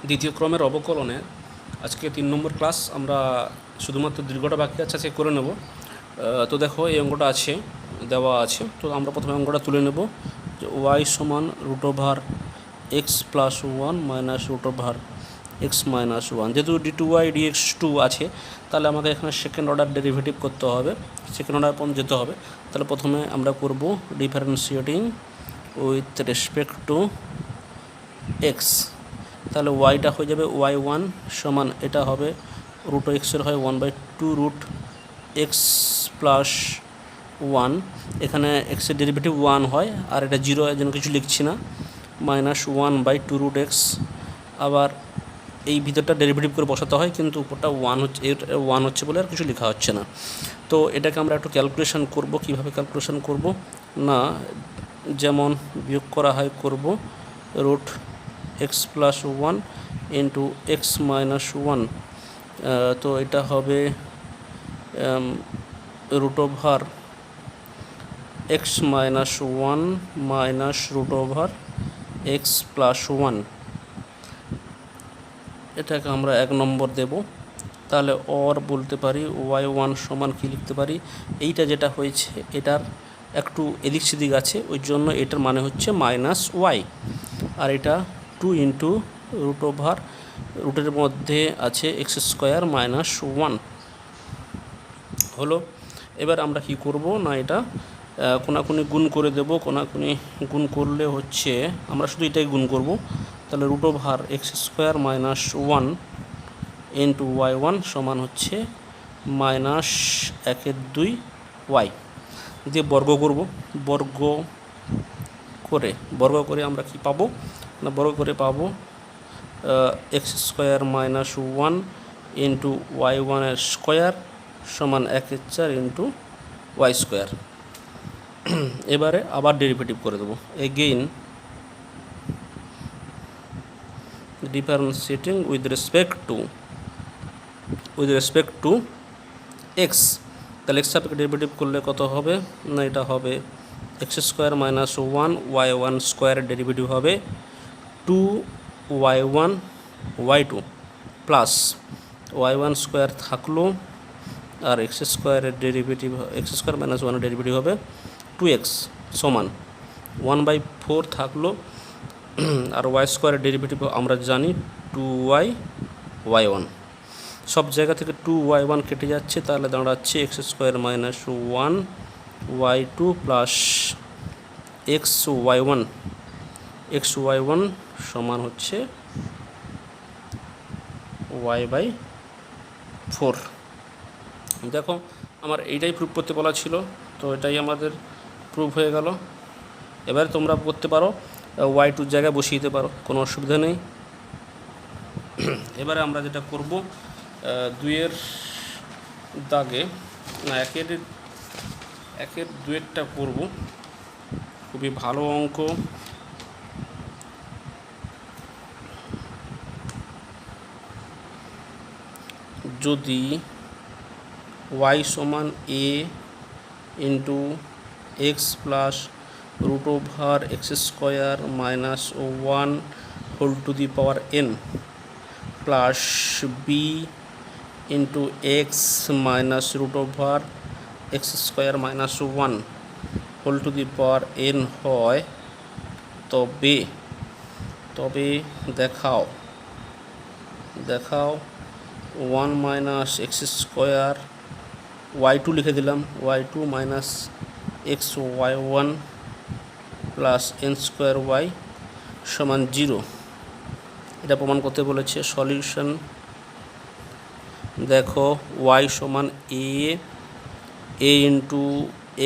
দ্বিতীয় ক্রমের অবকলনে আজকে 3 নম্বর ক্লাস। আমরা শুধুমাত্র দীর্ঘটা বাকি আছে, আজকে করে নেব। তো দেখো এই অঙ্কটা আছে, দেওয়া আছে। তো আমরা প্রথমে অঙ্কটা তুলে নেব যে ওয়াই সমান root over x plus one minus root over x minus one. যেহেতু d2y dx2 আছে, তাহলে আমাকে এখানে সেকেন্ড অর্ডার ডেরিভেটিভ করতে হবে, সেকেন্ড অর্ডার পর্যন্ত যেতে হবে। তাহলে প্রথমে আমরা করব differentiating with respect to x. তাহলে ওয়াইটা হয়ে যাবে ওয়াই ওয়ান সমান, এটা হবে রুট এক্সের হয় 1/2 রুট এক্স প্লাস ওয়ান। এখানে এক্সের ডেরিভেটিভ 1 হয়, আর এটা 0 এর জন্য কিছু লিখছি না, মাইনাস 1/2 রুট এক্স। আবার এই ভিতরটা ডেরিভেটিভ করে বসাতে হয়, কিন্তু উপরটা 1 হচ্ছে, 1 হচ্ছে বলে আর কিছু লেখা হচ্ছে না। তো এটাকে আমরা একটু ক্যালকুলেশন করব। কিভাবে ক্যালকুলেশন করব না, যেমন বিয়োগ করা হয় করব root x plus one into x minus one. তো এটা হবে root over x minus one minus root over x plus one. এটাকে আমরা 1 নম্বর দেব। তাহলে অর বলতে পারি ওয়াই ওয়ান সমান কী লিখতে পারি, এইটা যেটা হয়েছে এটার একটু এদিক সেদিক আছে, ওই জন্য এটার মানে হচ্ছে মাইনাস ওয়াই। আর এটা 2 ইন্টু রুট ওভার, রুটের মধ্যে আছে এক্স স্কোয়ার মাইনাস ওয়ান হলো। এবার আমরা কি করব না, এটা কোনাকুনি গুণ করে দেব। কোনাকুনি গুণ করলে হচ্ছে আমরা শুধু এটাই গুণ করব। তাহলে root over x square minus one into Y one সমান হচ্ছে মাইনাস 1/2 ওয়াই দিয়ে বর্গ করব। বর্গ করে আমরা কি পাবো না, বর্গ করে পাবো x square minus one into y ওয়ানের স্কোয়ার সমান 1/4 ইন্টু ওয়াই স্কোয়ার। এবারে আবার ডেরিভেটিভ করে দেবো, again differentiating with respect to x. তাহলে এক্স সাপেক্ষে ডেরিভেটিভ করলে কত হবে না, এটা হবে x square minus one y one স্কোয়ারের ডেরিভেটিভ হবে 2y1 y2 plus y one square থাকলো, আর এক্স স্কোয়ারের ডেরিভেটিভ এক্স স্কোয়ার মাইনাস ওয়ানের ডেরিভেটিভ হবে 2x সমান 1/4 থাকলো, আর ওয়াই স্কোয়ারের ডেরিভেটিভ আমরা জানি 2y y1। সব জায়গা থেকে 2y1 কেটে যাচ্ছে, তাহলে দাঁড়াচ্ছে x square minus 1 y2 plus x Y one সমান হচ্ছে y/4। দেখো আমার এইটাই প্রুফ করতে বলা ছিল, তো এটাই আমাদের প্রুফ হয়ে গেল। এবারে তোমরা করতে পারো, y2 জায়গায় বসিয়ে দিতে পারো, কোনো অসুবিধা নেই। এবারে আমরা যেটা করব, 2-এর দাগে না, 1-এর 2-এরটা করব। খুবই ভালো অঙ্ক। যদি y সমান a into x plus root over x square minus 1 whole to the power n plus b into x minus root over x square minus 1 whole to the power n হয়, তবে দেখাও 1 মাইনাস এক্স স্কোয়ার y2 লিখে দিলাম, y2 minus x Y one plus n square y সমান 0। এটা প্রমাণ করতে বলেছে। সলিউশন দেখো, y সমান a into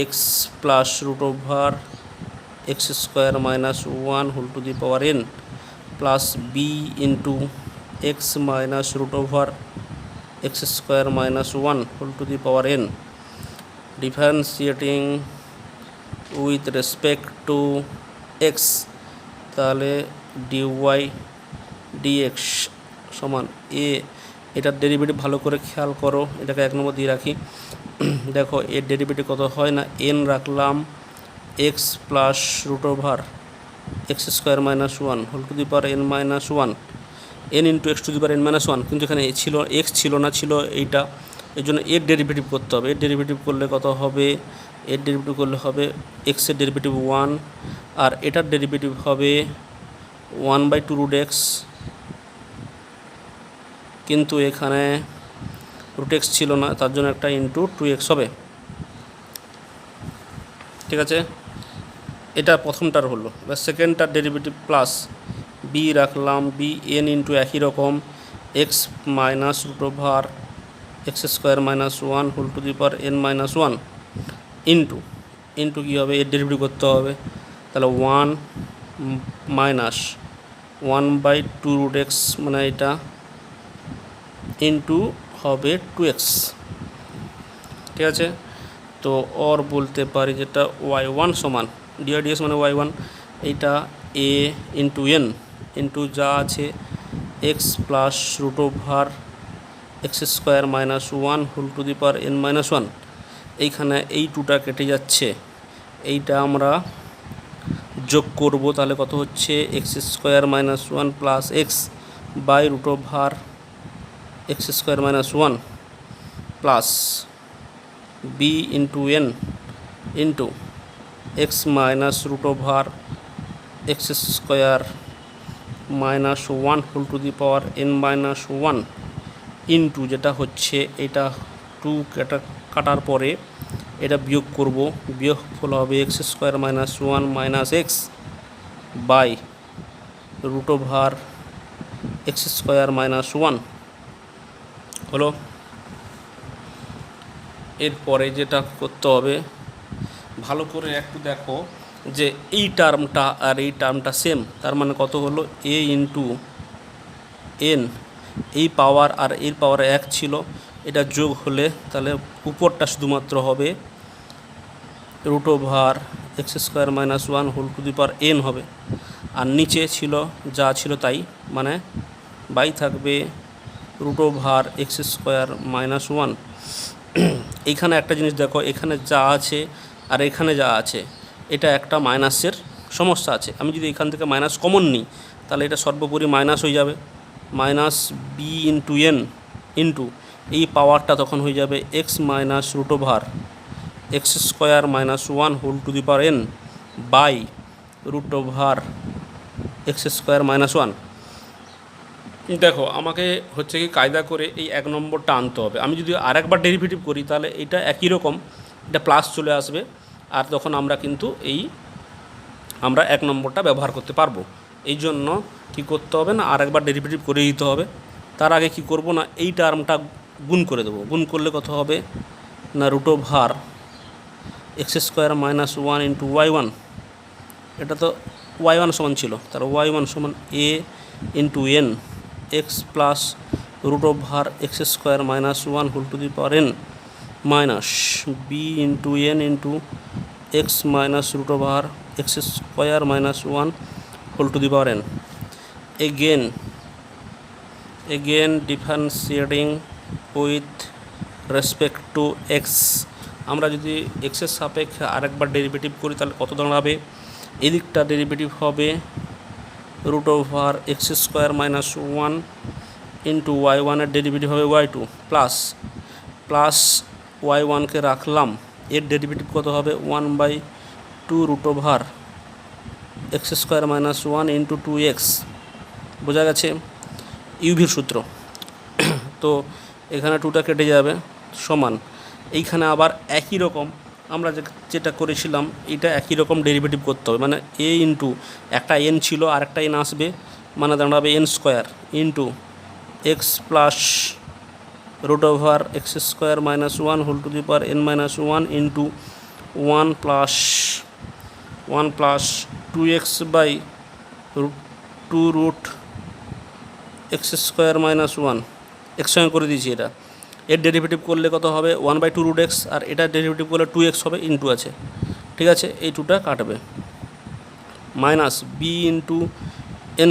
x plus root over x square minus 1 whole to the power n plus b into x minus root over x square minus 1 whole to the power n differentiating with respect to x. তাহলে d y d x সমান a. এটার derivative ভালো করে খেয়াল করো, এটাকে 1 নম্বর দিয়ে রাখি। দেখো এর ডেরিভেটিভ কত হয় না, n রাখলাম x plus root over x square minus 1 whole to the power n minus 1 n into x to the power n minus one, কিন্তু এখানে ছিল এক্স ছিল না, ছিল এইটা, এই জন্য এর ডেরিভেটিভ করতে হবে। এর ডেরিভেটিভ করলে কত হবে, এর ডেরিভেটিভ করলে হবে এক্সের ডেরিভেটিভ ওয়ান, আর এটার ডেরিভেটিভ হবে 1/2√x, কিন্তু এখানে √x ছিল না, তার জন্য একটা ইন্টু 2x হবে। ঠিক আছে, এটা প্রথমটার হলো। এবার সেকেন্ডটার ডেরিভেটিভ প্লাস বি রাখলাম, বি এন ইন্টু একই রকম X minus √x² - 1 whole to the power n - 1 into কী হবে, এর ডেরিভেটিভ করতে হবে, তাহলে 1 মাইনাস 1/2√x মানে এটা ইন্টু হবে 2x। ঠিক আছে, তো ওর বলতে পারি যেটা y1 সমান dx মানে y1, এইটা a ইন্টু n ইন্টু যা আছে x plus √x² - 1 whole to the power n - 1। এইখানে এই টুটা কেটে যাচ্ছে, এইটা আমরা যোগ করব, তাহলে কত হচ্ছে x² - 1 plus x by √x² - 1 plus b into n into x minus √x² - 1 whole to the power n - 1 into যেটা হচ্ছে এটা 2 কাটার পরে এটা বিয়োগ করব, বিয়োগ ফল হবে x² - 1 minus x by √x² - 1 হলো। এরপরে যেটা করতে হবে, ভালো করে একটু দেখো যে এই টার্মটা আর এই টার্মটা সেম, তার মানে কত হলো a ইন্টু এন, এই পাওয়ার আর এর পাওয়ার এক ছিল, এটা যোগ হলে তাহলে উপরটা শুধুমাত্র হবে √x² - 1 whole to the power n হবে, আর নিচে ছিল যা ছিল তাই, মানে বাই থাকবে √x² - 1। এইখানে একটা জিনিস দেখো, এখানে যা আছে আর এখানে যা আছে এটা একটা মাইনাসের সমস্যা আছে। আমি যদি এখান থেকে মাইনাস কমন নিই তাহলে এটা সর্বোপরি মাইনাস হয়ে যাবে, minus b into n into এই পাওয়ারটা তখন হয়ে যাবে x minus √x² - 1 whole to the power n by √x² - 1। দেখো আমাকে হচ্ছে কি কায়দা করে এই 1 নম্বরটা আনতে হবে। আমি যদি আরেকবার ডেরিভেটিভ করি তাহলে এটা একই রকম, এটা প্লাস চলে আসবে, আর তখন আমরা কিন্তু আমরা 1 নম্বরটা ব্যবহার করতে পারবো। এই জন্য কী করতে হবে না, আরেকবার ডেরিভেটিভ করে দিতে হবে। তার আগে কি করব না, এই টার্মটা গুণ করে দেবো। গুণ করলে কত হবে না √x² - 1 ইন্টু y1, এটা তো y1 সমান ছিল, তার y1 সমান a into n x plus √x² - 1 whole to the power n minus b into n into x minus √x² - 1 whole to the power n। again differentiating with respect to x, আমরা যদি এক্সের সাপেক্ষে আরেকবার derivative করি তাহলে কত দাঁড়াবে, এদিকটা ডেরিভেটিভ হবে √x² - 1 ইন্টু y1 এর ডেরিভেটিভ হবে y2 প্লাস y1কে রাখলাম, এর ডেরিভেটিভ কত হবে 1/2 √x² - 1 ইন্টু 2x। বোঝা গেছে ইউভির সূত্র। তো এখানে 2টা কেটে যাবে, সমান এইখানে আবার একই রকম আমরা যেটা করেছিলাম এটা একই রকম ডেরিভেটিভ করতে হবে, মানে a ইন্টু একটা n ছিল আর একটা n আসবে, মানে দাঁড়াবে n² into x plus √x² - 1 whole to the power n - 1 into 1 plus 2x by 2√x² - 1 x সঙ্গে করে দিয়েছি। এটা এর ডেরিভেটিভ করলে কত হবে 1/2√x, আর এটার ডেরিভেটিভ করলে 2x হবে, ইন্টু আছে। ঠিক আছে, এই 2টা কাটবে, মাইনাস বি ইন্টু n²,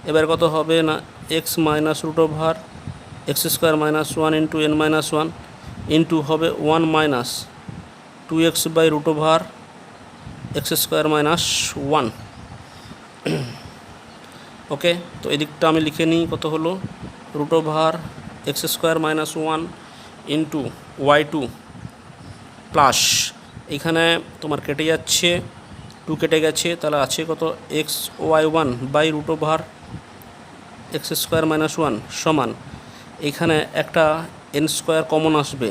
এবার কত হবে না x minus √x² - 1 into n - 1 into হবে 1 মাইনাস 2x বাই √x² - 1। ওকে, তো এদিকটা আমি লিখে নিই, কত হলো root over x square minus one into Y two plus, এখানে তোমার কেটে যাচ্ছে, টু কেটে গেছে, তাহলে আছে কত x Y one by root over x square minus one সমান, এখানে একটা এন স্কোয়ার কমন আসবে,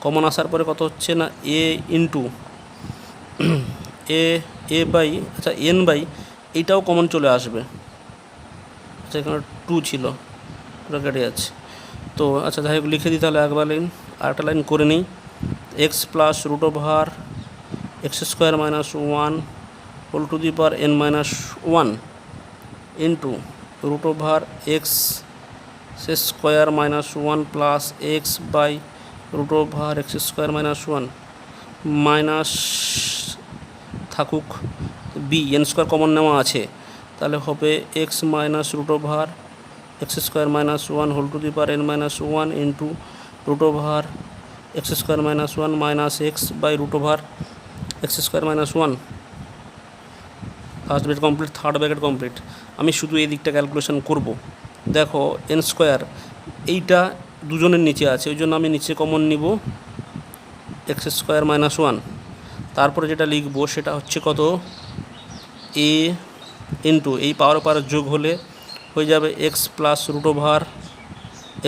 কমন আসার পরে কত হচ্ছে না এ ইন্টু এ বাই, আচ্ছা এন বাই, এইটাও কমন চলে আসবে, আচ্ছা এখানে টু ছিল, পুরো কেটে যাচ্ছে, তো আচ্ছা যাই হোক লিখে দিই তাহলে একবার লাইন, আরেকটা লাইন করে নিই, x plus root over x square minus one whole to the power n minus one into root over x square minus one plus x by root over x square minus one minus থাকুক b, n square common নেওয়া আছে, তাহলে হবে x minus root over x square minus one whole to the power n minus one into root over x square minus one minus x by root over x square minus one. First bracket complete, third bracket complete. আমি শুধু এই দিকটা calculation করব। দেখো N square এইটা দুজনের নিচে আছে, ওই জন্য আমি নিচে কমন নিব এক্স স্কোয়ার মাইনাস ওয়ান, তারপরে যেটা লিখব সেটা হচ্ছে কত এ ইন্টু এই পাওয়ার যোগ হলে হয়ে যাবে x plus root over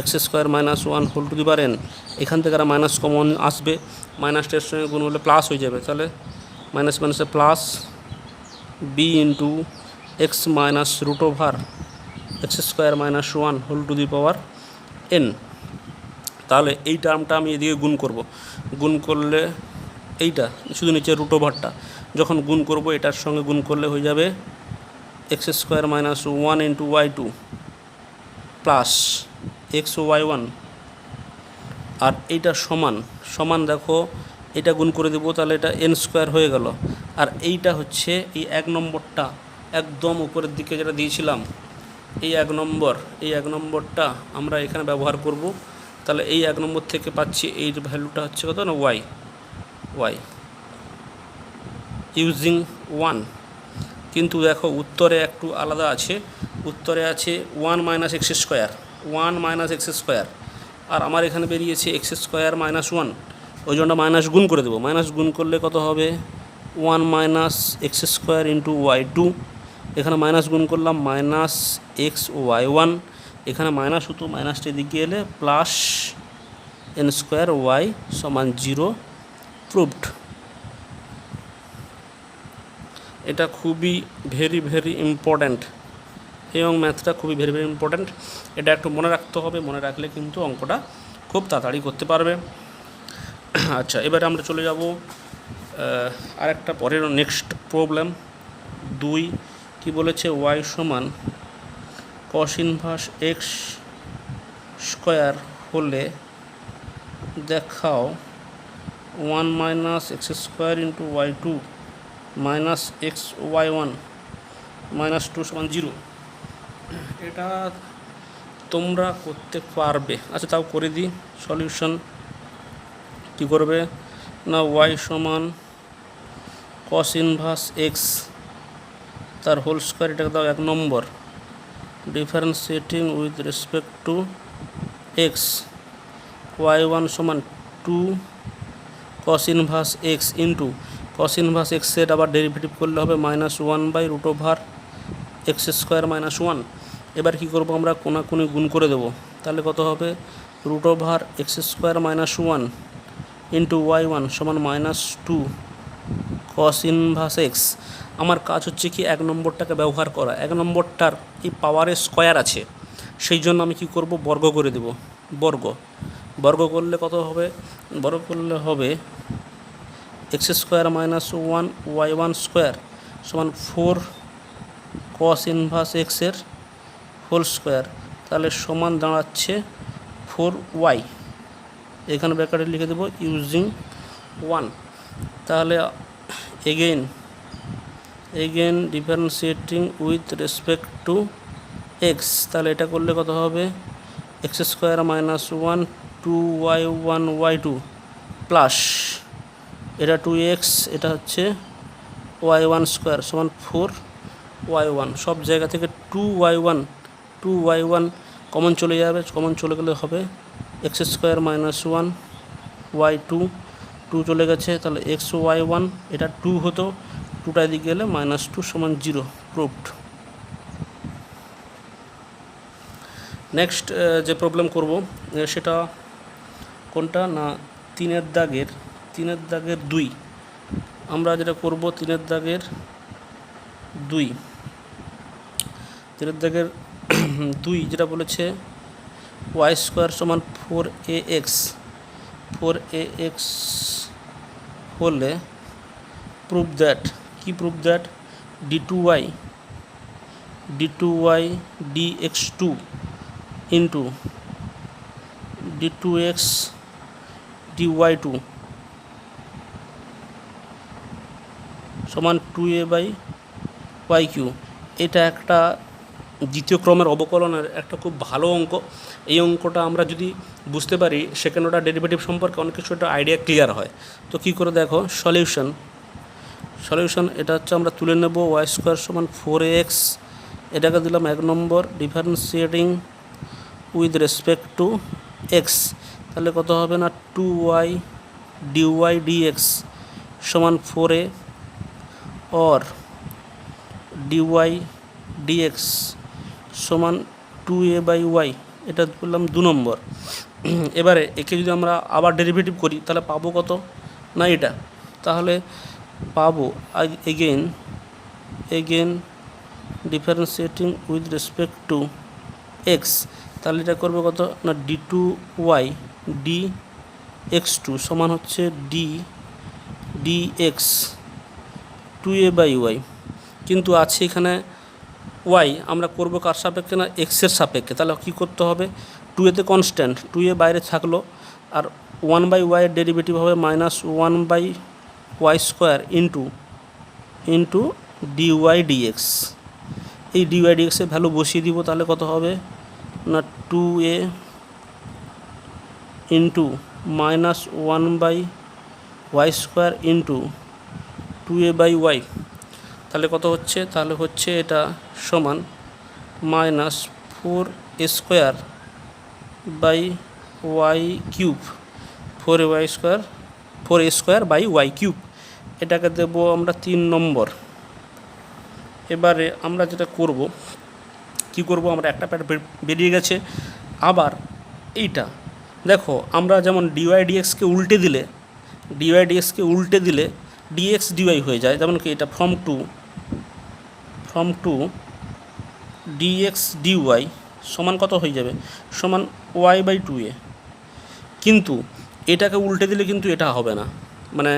x square minus one whole to the power n, এখান থেকে আর মাইনাস কমন আসবে, মাইনাসটার সঙ্গে গুণ হলে প্লাস হয়ে যাবে, তাহলে মাইনাস মাইনাসে plus b into x minus root over x square minus one whole to the power n. তাহলে এই টার্মটা আমি এদিকে গুণ করব, গুণ করলে এইটা শুধু নিচে রুট ওভারটা যখন গুণ করব এটার সঙ্গে গুণ করলে হয়ে যাবে X square minus one into Y two plus x Y one, আর এইটা সমান সমান, দেখো এটা গুণ করে দেবো, তাহলে এটা এন স্কোয়ার হয়ে গেল, আর এইটা হচ্ছে এই এক নম্বরটা একদম উপরের দিকে যেটা দিয়েছিলাম, এই এক নম্বরটা আমরা এখানে ব্যবহার করব, তাহলে এই এক নম্বর থেকে পাচ্ছি এই ভ্যালুটা হচ্ছে কত না ওয়াই ইউজিং ওয়ান। কিন্তু দেখো উত্তরে একটু আলাদা আছে, উত্তরে আছে ওয়ান মাইনাস এক্স স্কোয়ার, আর আমার এখানে বেরিয়েছে এক্স স্কোয়ার মাইনাস ওয়ান, ওই জন্য মাইনাস গুণ করে দেবো, মাইনাস গুণ করলে কত হবে one minus x square into Y two, এখানে মাইনাস গুণ করলাম মাইনাস এক্স ওয়াই ওয়ান, এখানে মাইনাস হতো, মাইনাসটা এদিকে এলে প্লাস এন স্কোয়ার ওয়াই সমান জিরো, প্রুভড। এটা খুবই ভেরি ইম্পর্ট্যান্ট, এবং ম্যাথটা খুবই ভেরি ইম্পর্ট্যান্ট, এটা একটু মনে রাখতে হবে, মনে রাখলে কিন্তু অঙ্কটা খুব তাড়াতাড়ি করতে পারবে। আচ্ছা এবারে আমরা চলে যাব আরেকটা পরের নেক্সট প্রবলেম 2, কি বলেছে ওয়াই সমান কস ইনভার্স এক্স স্কোয়ার হলে দেখাও one minus x square into Y two minus x Y one minus two সমান জিরো। এটা তোমরা করতে পারবে, আচ্ছা তাও করে দিই সলিউশন। কী করবে না ওয়াই সমান কস ইনভার্স এক্স তার হোল স্কোয়ার, এটাকে দাও এক নম্বর, differentiating with respect to X, Y one সমান to cos inverse X into cos inverse এক্সের আবার ডেরিভেটিভ করলে হবে minus one by root over x square minus one. এবার কী করবো আমরা কোনাকুনি গুণ করে দেবো, তাহলে কত হবে root over x square minus one into Y one সমান minus two cos inverse X. আমার কাজ হচ্ছে কি এক নম্বরটাকে ব্যবহার করা, এক নম্বরটার এই পাওয়ারের স্কোয়ার আছে, সেই জন্য আমি কি করব বর্গ করে দেব, বর্গ করলে কত হবে, বর্গ করলে হবে x square minus one y one square সমান ফোর কস ইনভার্স এক্সের হোল স্কোয়ার, তাহলে সমান দাঁড়াচ্ছে ফোর ওয়াই, এখানে ব্র্যাকেটে লিখে দেবো ইউজিং ওয়ান। তাহলে again differentiating with respect to x, তাহলে এটা করলে কত হবে x square minus one two y one y two plus এটা টু এক্স, এটা হচ্ছে ওয়াই ওয়ান স্কোয়ার সমান ফোর y1, সব জায়গা থেকে 2y1 কমন চলে যাবে, কমন চলে গেলে হবে x স্কোয়ার মাইনাস 1 y2, 2 চলে গেছে, তাহলে এক্স y1 এটা 2 হতো, 2টা এদিকে গেলে -2 সমান 0, প্রুভড। নেক্সট যে প্রবলেম করব সেটা কোনটা না 3-এর দাগের 2। আমরা যেটা করব 3-এর দাগের 2 যেটা বলেছে y স্কোয়ার সমান 4ax হলে প্রুভ দ্যাট, কি prove that d2y dx2 into d2x dy2 সমান 2a/y3। এটা একটা দ্বিতীয় ক্রমের অবকলনের একটা খুব ভালো অঙ্ক। এই অঙ্কটা আমরা যদি বুঝতে পারি সেখানে ওটা ডেরিভেটিভ সম্পর্কে অনেক কিছু একটা আইডিয়া ক্লিয়ার হয়। তো কী করে দেখো, সলিউশন এটা হচ্ছে আমরা তুলে নেব y স্কোয়ার সমান 4ax, এটাকে দিলাম 1 নম্বর, differentiating with respect to x, তাহলে কত হবে না 2y dy dx সমান 4a, और dy dx সমান 2a/y, এটা বললাম 2 নম্বর। এবারে একে যদি আমরা আবার ডেরিভেটিভ করি তাহলে পাবো কত না এটা, তাহলে পাবো again differentiating with respect to x, তাহলে এটা করবে কত না d2y dx2 সমান হচ্ছে dx 2a/y, কিন্তু আছে এখানে y, আমরা করব কার সাপেক্ষে না এক্সের সাপেক্ষে, তাহলে কী করতে হবে 2a তে কনস্ট্যান্ট, 2a বাইরে থাকলো, আর 1/y এর ডেরিভেটিভ হবে -1/y square into dy dx। এই dy dx এর ভ্যালু বসিয়ে দিব, তাহলে কত হবে না 2a into -1/y square into 2a/y, তাহলে কত হচ্ছে, তাহলে হচ্ছে এটা সমান -4a স্কোয়ার/y3, 4a স্কোয়ার/y3, এটাকে দেবো আমরা 3 নম্বর। এবারে আমরা যেটা করব, কি করব, আমরা একটা প্যাট বেরিয়ে গেছে, আবার এইটা দেখো আমরা যেমন dy dx কে উল্টে দিলে dx dy হয়ে যায়, যেমন কি এটা ফর্ম টু dx dy সমান কত হয়ে যাবে, সমান y/2a, কিন্তু এটাকে উল্টে দিলে কিন্তু এটা হবে না, মানে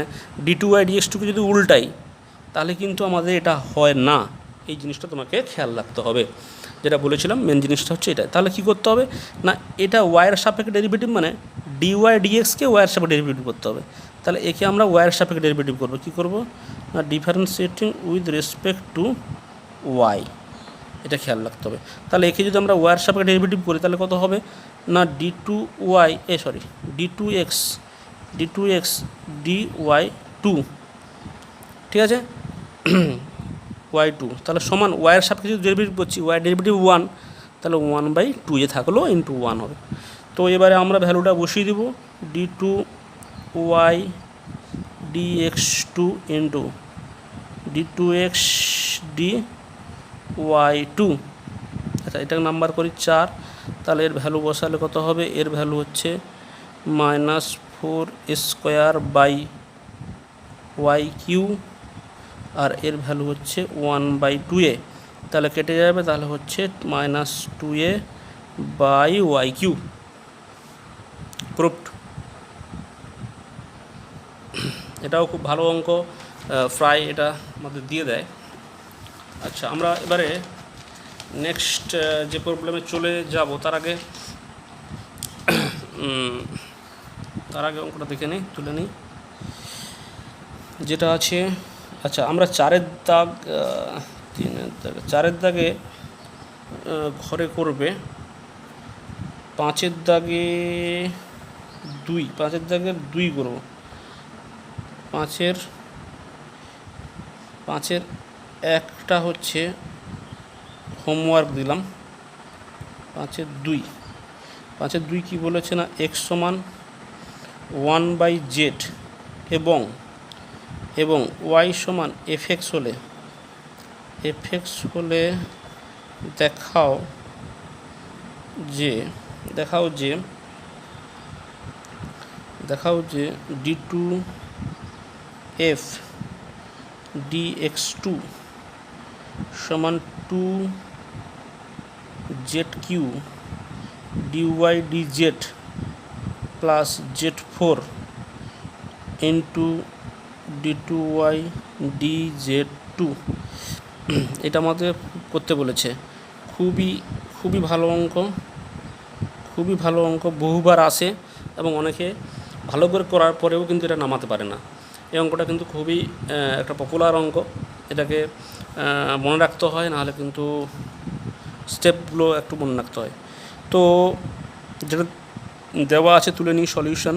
d2y dx2 কে যদি উল্টাই তাহলে কিন্তু আমাদের এটা হয় না, এই জিনিসটা তোমাকে খেয়াল রাখতে হবে। যেটা বলেছিলাম মেন জিনিসটা হচ্ছে এটা। তাহলে কি করতে হবে না, এটা ওয়াইয়ের সাপেক্ষে ডেরিভেটিভ, মানে ডিওয়াই ডিএক্সকে ওয়াইয়ের সাপেক্ষে ডেরিভেটিভ করতে হবে। তাহলে একে আমরা ওয়াইয়ের সাপেক্ষে ডেরিভেটিভ করবো, কী করবো না differentiating with respect to y, এটা খেয়াল রাখতে হবে। তাহলে একে যদি আমরা ওয়াইয়ের সাপেক্ষে ডেরিভেটিভ করি তাহলে কত হবে না d2x dy2, ঠিক আছে y2, তাহলে সমান ওয়াইয়ের সাপেক্ষে যদি ডেরিভেটিভ করছি, ওয়াই ডেরিভেটিভ 1, তাহলে 1/2 এ থাকলো ইন্টু 1 হবে। তো এবারে আমরা ভ্যালুটা বসিয়ে দেবো d2y dx2 into d2x dy2, আচ্ছা এটাকে নাম্বার করি 4, তাহলে এর ভ্যালু বসালে কত হবে, এর ভ্যালু হচ্ছে -4a²/y3, আর এর ভ্যালু হচ্ছে 1/2a, তাহলে কেটে যাবে, তাহলে হচ্ছে -2a/y3, প্রুফড। এটাও খুব ভালো অঙ্ক, প্রায় এটা আমাদের দিয়ে দেয়। আচ্ছা আমরা এবারে নেক্সট যে প্রবলেমে চলে যাব তার আগে অঙ্কটা দেখে নিই, তুলে নিই যেটা আছে। আচ্ছা আমরা 4-এর দাগ 4-এর দাগে ঘরে করবে, 5-এর দাগে 5-এর দাগের 2 করব, 5-এর একটা হচ্ছে হোমওয়ার্ক দিলাম 5-2। 5-2 কী বলেছে না এক্স সমান 1/z এবং ওয়াই সমান এফএক্স হলে দেখাও যে d2f dx2 সমান 2zq dy dz plus z4 into d2y dz2। এটা আমাদের করতে বলেছে। খুবই ভালো অঙ্ক বহুবার আসে এবং অনেকে ভালো করে করার পরেও কিন্তু এটা নামাতে পারে না। এই অঙ্কটা কিন্তু খুবই একটা পপুলার অঙ্ক, এটাকে মনে রাখতে হয়, নাহলে কিন্তু স্টেপগুলো একটু মনে রাখতে হয়। তো যেটা দেওয়া আছে তুলে নিই সলিউশন।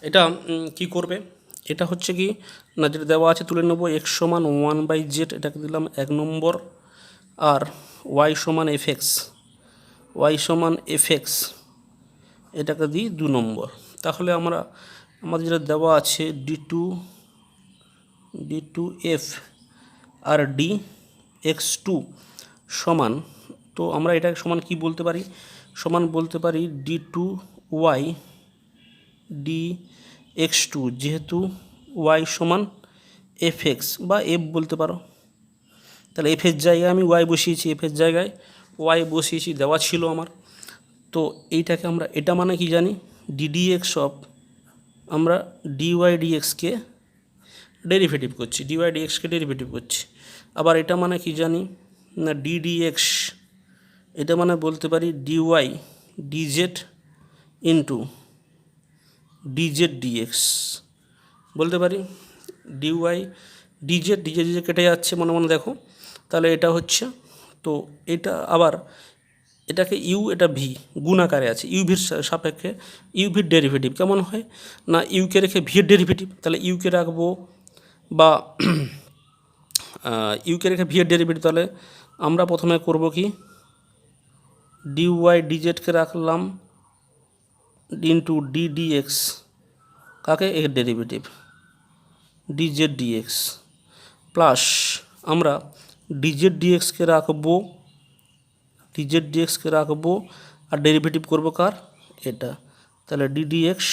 এটা কি করবে, এটা হচ্ছে কি না যেটা দেওয়া আছে তুলে নেব। এক্স সমান 1/z এটাকে দিলাম 1 নম্বর, আর ওয়াই সমান এফএক্স এটাকে দিই 2 নম্বর। তাহলে আমাদের যেটা দেওয়া আছে d2f আর dx2 সমান, তো আমরা এটাকে সমান কি বলতে পারি, সমান বলতে পারি d2y dx2, যেহেতু y সমান এফএক্স বা এফ বলতে পারো। তাহলে এফের জায়গায় আমি ওয়াই বসিয়েছি, এফের জায়গায় ওয়াই বসিয়েছি, দেওয়া ছিল আমার। তো এইটাকে আমরা এটা মানে কি জানি ডিডিএক্স অফ, আমরা ডিওয়াই ডিএক্সকে ডেরিভেটিভ করছি, আবার এটা মানে কি জানি না ডিডিএক্স, এটা মানে বলতে পারি d y d z into d z d x বলতে পারি। ডিওয়াই ডিজেড কেটে যাচ্ছে মনে মনে দেখো, তাহলে এটা হচ্ছে, তো এটা আবার এটাকে এটা ভি গুণ আকারে আছে, ইউভির সাপেক্ষে ইউভির ডেরিভেটিভ কেমন হয় না ইউকে রেখে ভির ডেরিভেটিভ, তাহলে ইউকে রাখবো বা ইউকে রেখে ভির ডেরিভেটিভ, তাহলে আমরা প্রথমে করব কি ডিওয়াই ডিজেডকে রাখলাম ইন্টু ডিডিএক্স, কাকে এর ডেরিভেটিভ ডিজেড ডিএক্স, প্লাস আমরা ডিজেড ডিএক্সকে রাখবো আর ডেরিভেটিভ করব কার এটা, তাহলে ডিডিএক্স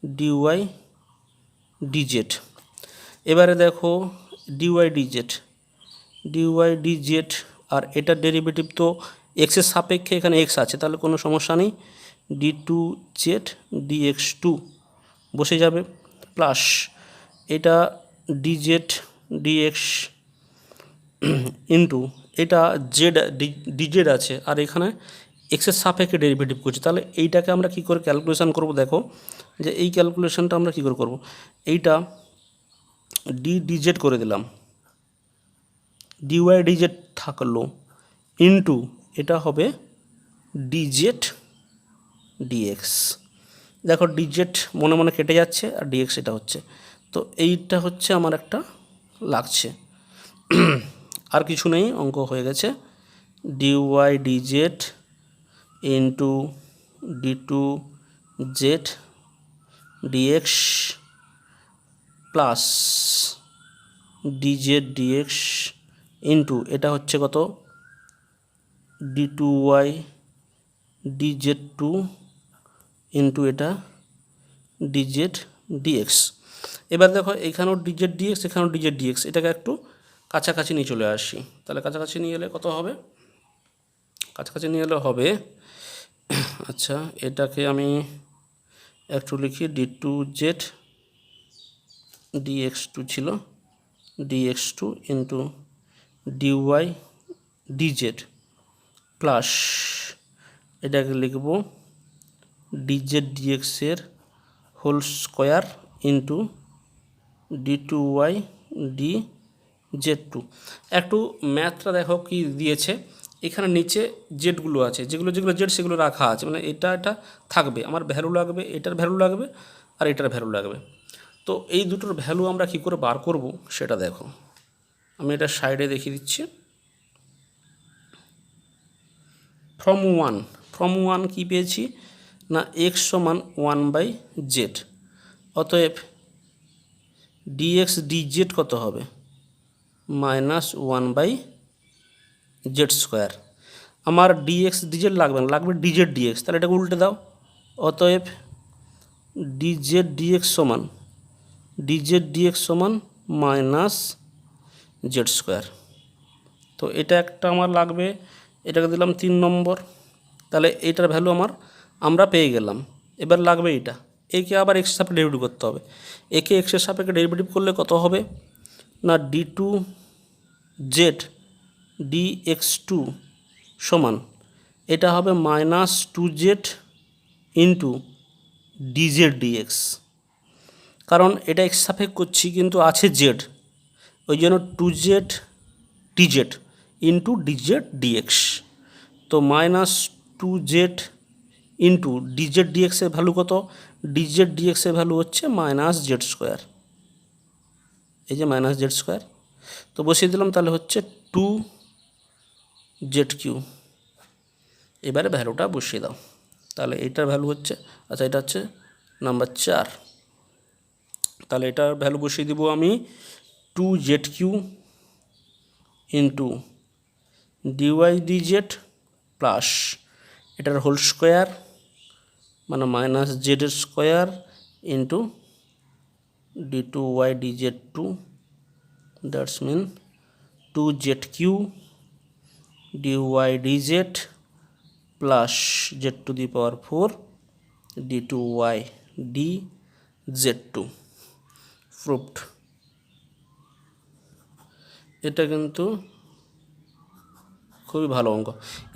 ডিওয়াই ডিজেড। এবারে দেখো ডিওয়াই ডিজেড আর এটার ডেরিভেটিভ তো এক্সের সাপেক্ষে এখানে এক্স আছে, তাহলে কোনো সমস্যা নেই, d2z dx2 বসে যাবে, প্লাস এটা ডিজেড ডিএক্স ইন্টু এটা জেড ডিজেড আছে আর এখানে এক্সের সাপেক্ষে ডেরিভেটিভ করছি, তাহলে এইটাকে আমরা কী করে ক্যালকুলেশন করব, দেখো যে এই ক্যালকুলেশনটা আমরা কী করে করব, এইটা ডিজেড করে দিলাম, ডিওয়াই ডিজেড থাকলো ইন্টু এটা হবে ডিজেড ডিএক্স। দেখো ডিজেড মনে মনে কেটে যাচ্ছে আর ডিএক্স এটা হচ্ছে, তো এইটা হচ্ছে আমার একটা লাগছে, আর কিছু নেই, অঙ্ক হয়ে গেছে। D y d z into d2z dx plus d z d x into এটা হচ্ছে কত d2y dz2 ইন্টু এটা ডিজেড ডিএক্স। এবার দেখো এখানেও ডিজেড ডিএক্স এখানেও ডিজেড ডিএক্স, এটাকে একটু কাছাকাছি নিয়ে চলে আসি, তাহলে কাছাকাছি নিয়ে এলে কত হবে, কাছাকাছি নিয়ে এলে হবে, আচ্ছা এটাকে আমি একটু লিখি d2z dx2 ছিল dx2 into d y d z plus এটাকে লিখব ডিজেড ডিএক্সের whole square into d2y dz2। একটু ম্যাথটা দেখো কি দিয়েছে, এখানে নিচে জেডগুলো আছে, যেগুলো যেগুলো জেড সেগুলো রাখা আছে, মানে এটা থাকবে, আমার ভ্যালু লাগবে, এটার ভ্যালু লাগবে আর এটার ভ্যালু লাগবে। তো এই দুটোর ভ্যালু আমরা কী করে বার করব সেটা দেখো, আমি এটা সাইডে দেখিয়ে দিচ্ছি। ফ্রম ওয়ান কী পেয়েছি না এক্স সমান 1/z, অতএব ডিএক্স ডিজেড কত হবে -1/z²। আমার ডিএক্স ডিজেড লাগবে না, লাগবে ডিজেড ডিএক্স, তাহলে এটাকে উল্টে দাও। অতএব ডিজেড ডিএক্স সমান -z²। তো এটা একটা আমার লাগবে, এটাকে দিলাম 3 নম্বর, তাহলে এইটার ভ্যালু আমরা পেয়ে গেলাম। এবার লাগবে এটা, একে আবার এক্সের সাপেক্ষে ডেরিভেটিভ করতে হবে। একে এক্সের সাপেক্ষে ডেরিভেটিভ করলে কত হবে না d2z dx2 সমান এটা হবে -2z ইন্টু dz dx, কারণ এটা এক্স সাপেক্ষ করছি কিন্তু আছে জেড, ওই জন্য 2z dz into dz dx। তো -2z ইন্টু dz dx এর ভ্যালু কত, dz dx এর ভ্যালু হচ্ছে -z², এই যে -z²। তো বসিয়ে দিলাম, তাহলে হচ্ছে 2z3। এবারে ভ্যালুটা বসিয়ে দাও, তাহলে এইটার ভ্যালু হচ্ছে, আচ্ছা এটা হচ্ছে নাম্বার 4, তাহলে এটার ভ্যালু বসিয়ে দিব আমি 2z3 into d y d z plus এটার হোল স্কোয়ার মানে -z² into d2y dz2, that's mean 2z3 dy dz plus z⁴ d2y dz2 proved. এটা কিন্তু খুবই ভালো অঙ্ক।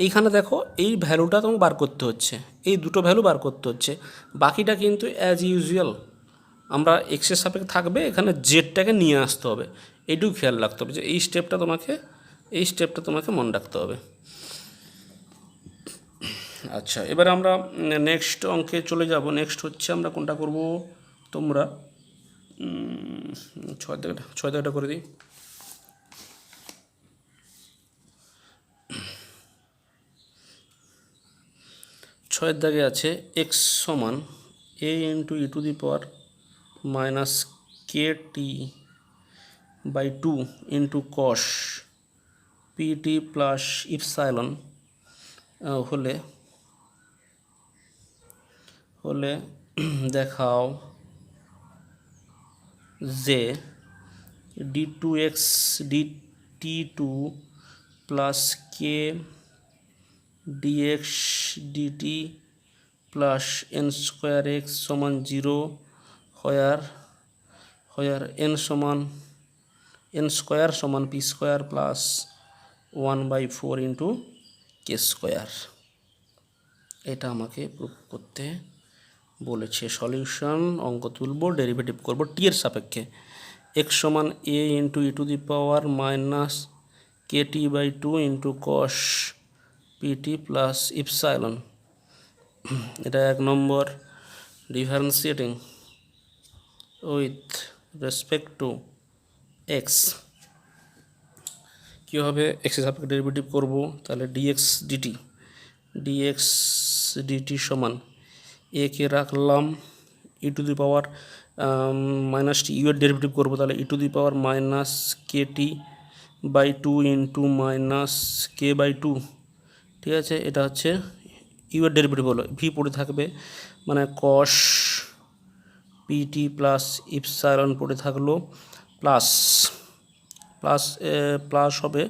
এইখানে দেখো এই ভ্যালুটা তোমাকে বার করতে হচ্ছে, এই দুটো ভ্যালু বার করতে হচ্ছে, বাকিটা কিন্তু অ্যাজ ইউজুয়াল আমরা এক্সের সাপেক্ষে থাকবে, এখানে জেডটাকে নিয়ে আসতে হবে, এইটুকু খেয়াল রাখতে হবে যে এই স্টেপটা তোমাকে মনে রাখতে হবে। আচ্ছা, এবারে আমরা নেক্সট অঙ্কে চলে যাব। নেক্সট হচ্ছে আমরা কোনটা করব, তোমরা 6 দাগটা করে দিই। ছয়ের দাগে আছে এক্স সমান a into e⁻kt/2 into cos pt plus epsilon হলে দেখাও যে d2x dt2 plus k dx dt plus n² x সমান 0 হয়ার n² সমান p² প্লাস 1/4 ইন্টু k²। এটা আমাকে প্রুভ করতে বলেছে। সলিউশন অঙ্ক তুলব, ডেরিভেটিভ করব টি এর সাপেক্ষে। এক্স সমান a into e⁻kt/2 into cos pt plus epsilon, এটা 1 নম্বর। Differentiating with respect to X, কীভাবে এক্সের সাপেক্ষে ডেরিভেটিভ করব, তাহলে dx dt সমান a কে রাখলাম e⁻t ইউ এর ডেরিভেটিভ করবো, তাহলে e⁻kt/2 ইন্টু -k/2, ঠিক আছে। এটা হচ্ছে ইউ এর ডেরিভেটিভ হলো, ভি পড়ে থাকবে মানে কস পিটি প্লাস ইপসাইলন পড়ে থাকলো, প্লাস হবে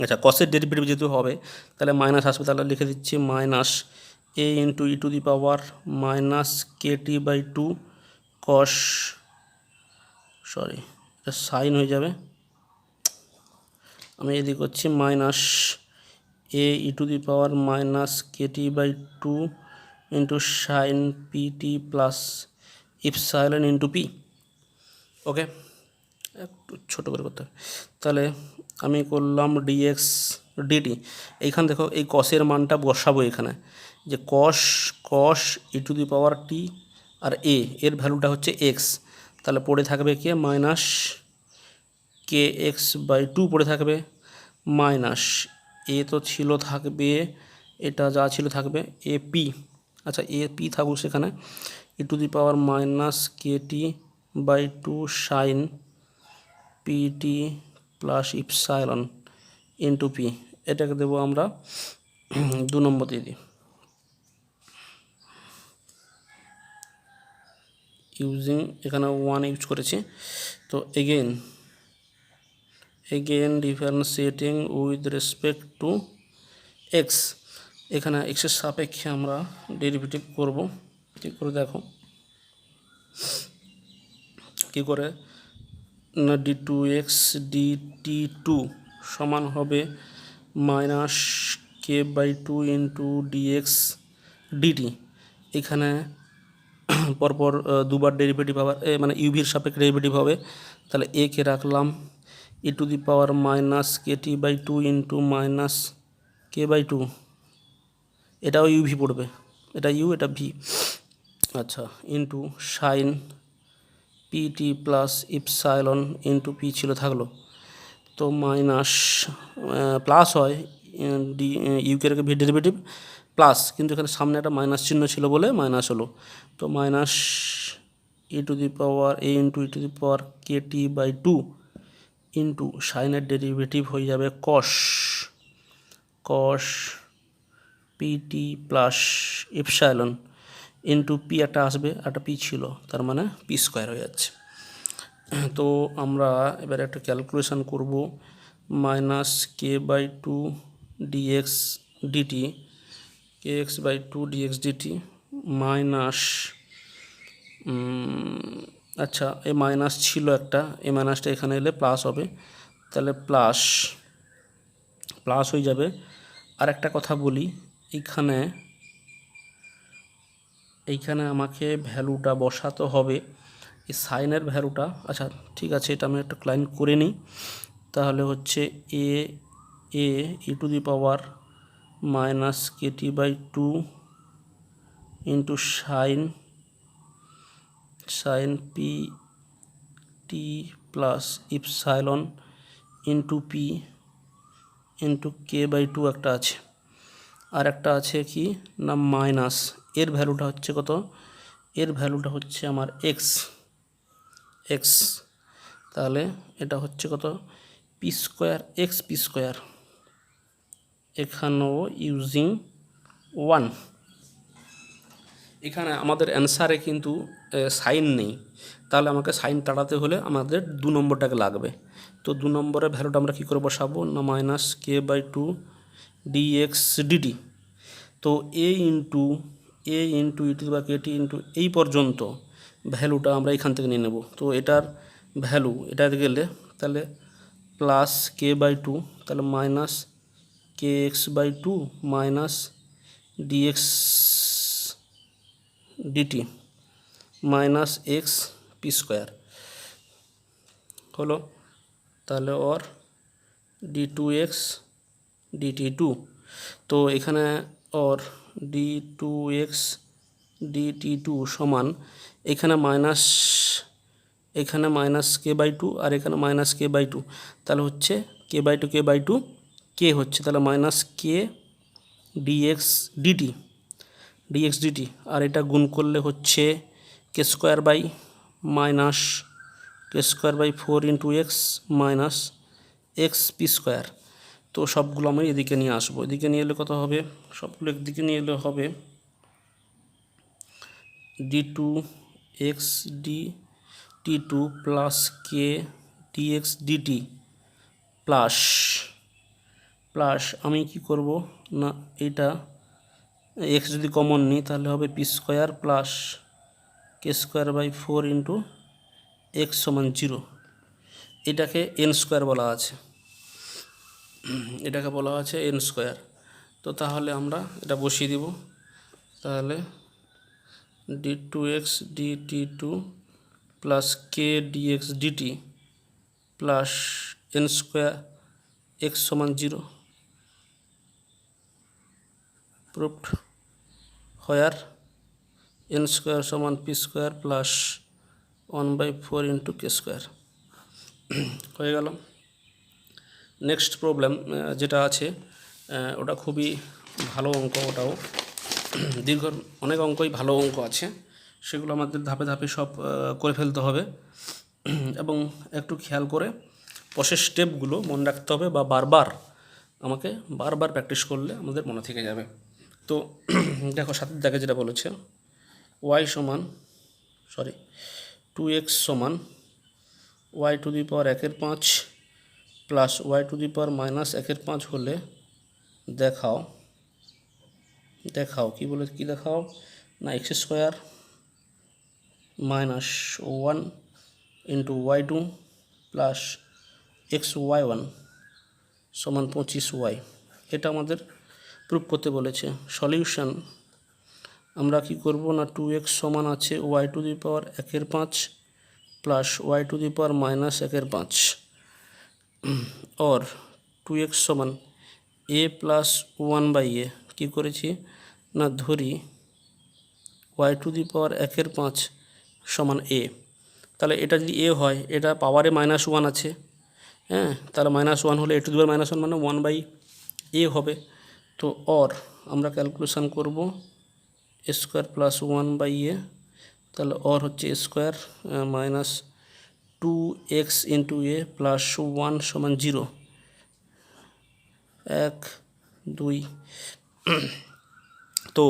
আচ্ছা কসের ডেরিভেটিভ যেহেতু হবে তাহলে মাইনাস আসবে, তাহলে লিখে দিচ্ছি -a ইন্টু e⁻kt/2 কস, এটা সাইন হয়ে যাবে, আমি এদিকে করছি -a e⁻kt/2 into sine pt plus epsilon into P. Okay, একটু ছোটো করে করতে হবে। তাহলে আমি করলাম ডিএক্স ডিটি। এইখানে দেখো এই কসের মানটা বসাবো এখানে, যে কস ই টু দি পাওয়ার টি আর এর ভ্যালুটা হচ্ছে এক্স। তাহলে পড়ে থাকবে K minus K x by two পড়ে থাকবে, মাইনাস তো ছিল থাকবে, এটা যা ছিল থাকবে এ পি। আচ্ছা এ পি থাকুক সেখানে, E to the power minus K T by two sine P T plus epsilon into P. এটাকে দেবো আমরা 2 নম্বর দিয়ে দিই, ইউজিং এখানে 1 ইউজ করেছি। তো again differentiating with respect to x, এখানে এক্সের সাপেক্ষে আমরা ডেরিভেটিভ করব। কী করে দেখো, কী করে না, d two x DT two সমান হবে minus K by two into d x d t. এখানে পরপর দুবার ডেরিভেটিভ আবার মানে ইউভির সাপেক্ষে ডেরিভেটিভ হবে। তাহলে এ কে রাখলাম E to the power minus K T by two into minus K by two, এটাও ইউভি পড়বে, এটা ইউ এটা ভি। আচ্ছা into sine P T plus epsilon into P ছিল থাকলো, তো মাইনাস প্লাস হয় ডি ইউকে রেখে ভি ডেরিভেটিভ প্লাস, কিন্তু এখানে সামনে একটা মাইনাস চিহ্ন ছিল বলে মাইনাস হলো। তো minus E to the power A into E to the power K T by two into সাইনের ডেরিভেটিভ হয়ে যাবে cos P T plus epsilon into P একটা আসবে, একটা পি ছিল, তার মানে পি স্কোয়ার হয়ে যাচ্ছে। তো আমরা এবার একটা ক্যালকুলেশন করব, minus K by two d x d t, k x by two d x DT minus, আচ্ছা এই মাইনাস ছিল একটা, এই মাইনাসটা এখানে এলে প্লাস হবে, তাহলে প্লাস হয়ে যাবে। আর একটা কথা বলি, এইখানে আমাকে ভ্যালুটা বসাতে হবে, এই সাইনের ভ্যালুটা। আচ্ছা ঠিক আছে, এটা আমি একটা ক্লাইন করে নিই। তাহলে হচ্ছে A E to the power minus K T by two into sine P T plus epsilon into P into K by two একটা আছে, আর একটা আছে কি না মাইনাস, এর ভ্যালুটা হচ্ছে কত, এর ভ্যালুটা হচ্ছে আমার এক্স। তাহলে এটা হচ্ছে কত P square x P square, এখানেও ইউজিং 1। এখানে আমাদের অ্যান্সারে কিন্তু সাইন নেই, তাহলে আমাকে সাইন তাড়াতে হলে আমাদের 2 নম্বরটাকে লাগবে। তো 2 নম্বরের ভ্যালুটা আমরা কী করে বসাবো না, minus K by two d x d t. তো এ ইন্টু ই টু বা কেটি ইন্টু এই পর্যন্ত ভ্যালুটা আমরা এখান থেকে নিয়ে নেব। তো এটার ভ্যালু এটাতে গেলে তাহলে প্লাস কে বাই টু, তাহলে minus K x by two minus D X DT minus X P square হলো। তাহলে ওর D two x DT two, তো এখানে ওর D two x DT two সমান, এখানে মাইনাস কে বাই টু আর এখানে মাইনাস কে বাই টু, তাহলে হচ্ছে কে বাই টু কে হচ্ছে, তাহলে মাইনাস কে ডিএক্স ডিটি, আর এটা গুণ করলে হচ্ছে K square by minus K square by 4 into x minus X P square. তো সবগুলো আমি এদিকে নিয়ে আসবো, এদিকে নিয়ে এলে কত হবে, সবগুলো একদিকে নিয়ে এলে হবে D two x DT two plus K D X D T plus আমি কি করব না, এটা এক্স যদি কমন নিই তাহলে হবে p square plus k square by 4 into x সমান 0। এটাকে এন স্কোয়ার বলা আছে, এন স্কোয়ার। তো তাহলে আমরা এটা বসিয়ে দিব, তাহলে D two x DT two plus K D X D T plus N square X সমান 0 প্রুফড হোয়ার এন স্কোয়ার সমান P square plus 1/4 into K square. হয়ে গেল। নেক্সট প্রবলেম যেটা আছে ওটা খুবই ভালো অঙ্ক, ওটাও দীর্ঘ অনেক অঙ্কই ভালো অঙ্ক আছে, সেগুলো আমাদের ধাপে ধাপে সব করে ফেলতে হবে এবং একটু খেয়াল করে প্রসেস স্টেপগুলো মনে রাখতে হবে, বা আমাকে বারবার প্র্যাকটিস করলে আমাদের মনে থেকে যাবে। তো দেখো সাথে দেখে যেটা বলেছে y 2x সমান y to the power 1/5 plus y to the power -1/5 হলে দেখাও কি বলে, কি দেখাও না x square -1 into y2 plus xy1 সমান 25y। এটা আমাদের প্রুফ করতে বলেছে। সলিউশন আমরা কি করব না 2x সমান আছে y to the power 1/5 plus y to the power -1/5 और 2x সমান a প্লাস 1/a কী করেছি না ধরি y টু দি পাওয়ার 1/5 সমান a। তাহলে এটা যদি a হয়, এটা পাওয়ারে -1 আছে, হ্যাঁ, তাহলে -1 হলে a টু দি পাওয়ার -1 মানে 1/a হবে। তো আমরা ক্যালকুলেশান করব a স্কোয়ার প্লাস 1/a, তাহলে হচ্ছে a square -2x into a plus 1 সমান 0 1 2। তো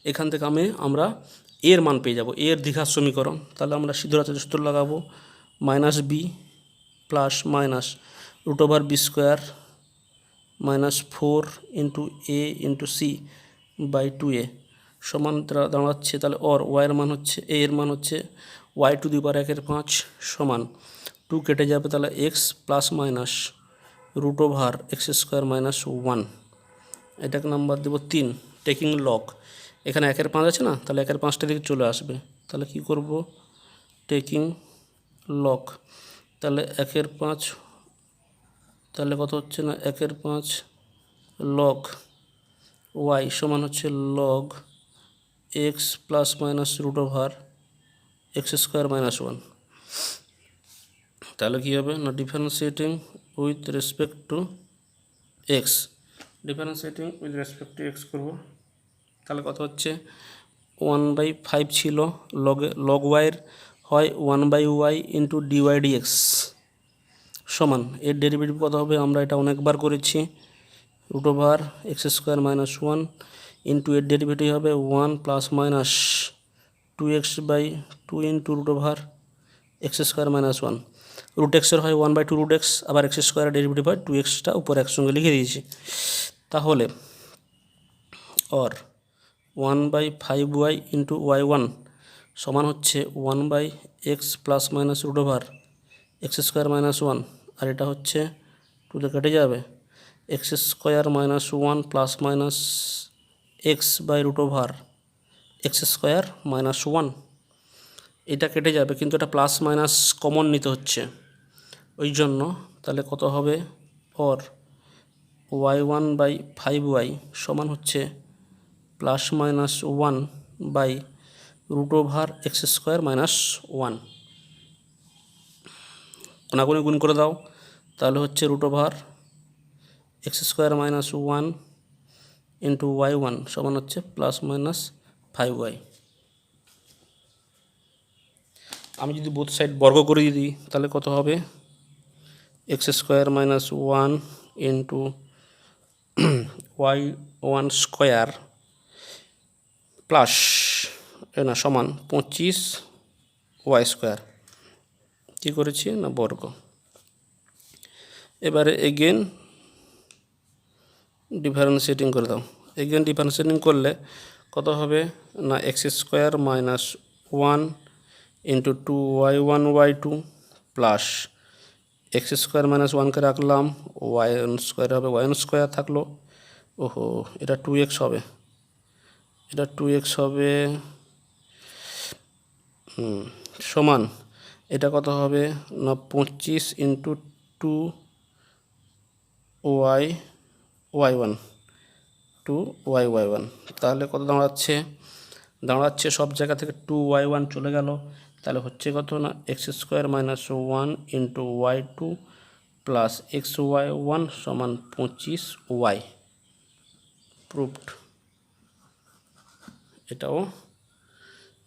এখান থেকে আমরা এর মান পেয়ে যাব, এর দ্বিঘাত সমীকরণ। তাহলে আমরা সিদ্ধরাচার্য সূত্র লাগাবো -b plus minus √b square -4 into a into c by 2a সমান দাঁড়াচ্ছে। তাহলে ওয়াইয়ের মান হচ্ছে, a এর মান হচ্ছে y টু দি পাওয়ার 1/5 সমান 2 কেটে যাবে, তাহলে x plus minus √x square -1। এটাকে নাম্বার দেবো 3, টেকিং লগ। এখানে 1/5 আছে না, তাহলে 1/5টা দিকে চলে আসবে। তাহলে কি করব, টেকিং লগ। তাহলে 1/5, তাহলে কত হচ্ছে না 1/5 লগ y সমান হচ্ছে log x plus minus √x square -1। তাহলে কী হবে না differentiating with respect two x, differentiating with respect two x করব। তাহলে কত হচ্ছে 1/5 ছিল, লগ ওয়াইয়ের হয় 1/y ইন্টু dy dx সমান এর ডেরিভেটিভ কত হবে, আমরা এটা অনেকবার করেছি, √x স্কোয়ার -1 ইন্টু এর ডেরিভেটিভ হবে 1 plus minus 2x/2 into √x square -1। √x-এর হয় 1/2 √x, আবার x স্কোয়ারের ডেরিভেটিভ হয় 2x-টা উপর একসঙ্গে লিখে দিয়েছি। তাহলে 1/5y ইন্টু y1 সমান হচ্ছে 1/x plus minus √x square -1, আর এটা হচ্ছে 2 কেটে যাবে, x square -1 plus minus x/√x square -1, এটা কেটে যাবে, কিন্তু এটা প্লাস মাইনাস কমন নিতে হচ্ছে ওই জন্য। তাহলে কত হবে y1/5y সমান হচ্ছে প্লাস মাইনাস 1/√x স্কোয়ার -1। কোনাকুনি গুণ করে দাও, তাহলে হচ্ছে √x স্কোয়ার -1 ইন্টু y1 সমান হচ্ছে প্লাস মাইনাস 5y। আমি যদি বোথ সাইড বর্গ করে দিই তাহলে কত হবে x square -1 into y1 square plus সমান 25y স্কোয়ার। কী করেছি না বর্গ। এবারে এগেন ডিফারেন্সিয়েটিং করে দাও, এগেন ডিফারেন্সিয়েটিং করলে কত হবে না x square -1 into 2y1 y2 plus x square -1কে রাখলাম, y1 স্কোয়ার হবে y1 স্কোয়ার থাকলো, এটা 2x হবে, এটা 2x হবে সমান এটা কত হবে না 25 into two y y one, two y y one. তাহলে কত দাঁড়াচ্ছে সব জায়গা থেকে টু ওয়াই ওয়ান চলে গেল, তাহলে হচ্ছে কত না x square minus one into Y two plus x Y one সমান 25 ওয়াই। প্রুভড। এটাও